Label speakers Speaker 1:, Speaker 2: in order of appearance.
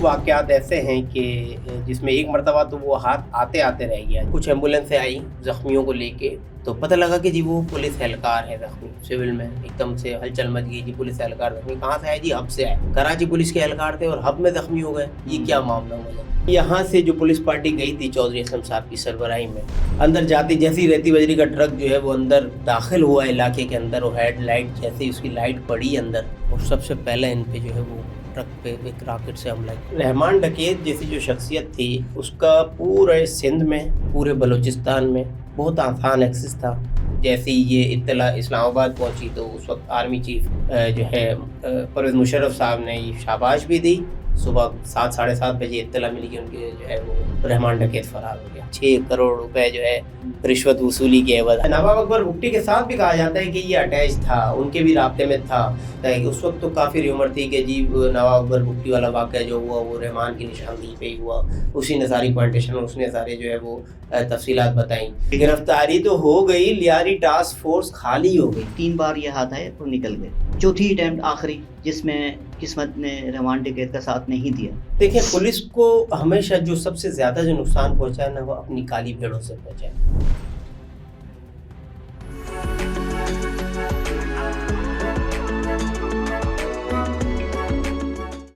Speaker 1: वाक़यात ऐसे हैं कि जिसमें एक मरतबा तो वो हाथ आते आते रह गया। कुछ एम्बुलेंसें आई ज़ख्मियों को लेके, तो पता लगा कि जी वो पुलिस एहलकार है ज़ख्मी सिविल में। एकदम से हलचल मच गई जी, पुलिस एहलकार ज़ख्मी कहाँ से आए जी? हब से आए। कराची पुलिस के एहलकार थे और हब में ज़ख्मी हो गए, ये क्या मामला हुआ? यहाँ से जो पुलिस पार्टी गई थी चौधरी असलम साहब की सरबराही में, अंदर जाती जैसी रेती बजरी का ट्रक जो है वो अंदर दाखिल हुआ इलाके के अंदर, और हेडलाइट जैसे उसकी लाइट पड़ी अंदर, और सबसे पहले इन पे जो है वो ट्रक पे एक रॉकेट से हमला किया। रहमान डकैत जैसी जो शख्सियत थी उसका पूरे सिंध में, पूरे बलूचिस्तान में बहुत आसान एक्सेस था। जैसे ही ये इत्तला इस्लामाबाद पहुंची तो उस वक्त आर्मी चीफ जो है परवेज़ मुशर्रफ साहब ने ये शाबाश भी दी। सुबह 7 साढ़े 7 बजे इत्तला मिली कि उनके जो है वो रहमान डकैत फरार हो गया। 6 करोड़ रुपए जो है रिश्वत वसूली के एवज। नवाब अकबर भुट्टी के साथ भी कहा जाता है कि ये अटैच था, उनके भी राब्ते में था। उस वक्त तो काफ़ी र्यूमर थी कि जी नवाब अकबर भुट्टी वाला वाक़या जो हुआ वो रहमान की निशानदेही पे ही हुआ, उसी ने सारी प्लांटेशन, उसने सारे जो है वो तफसीलात बताई। गिरफ्तारी तो हो गई, लियारी टास्क फोर्स खाली हो गई।
Speaker 2: 3 बार ये हाथ आए और निकल गए। चौथी अटेम्प्ट आखिरी जिसमें किस्मत ने रहमान डकैत का साथ नहीं दिया।
Speaker 1: देखिए, पुलिस को हमेशा जो सबसे ज़्यादा जो नुकसान पहुंचा है ना, वो अपनी काली भेड़ों से पहुंचा है।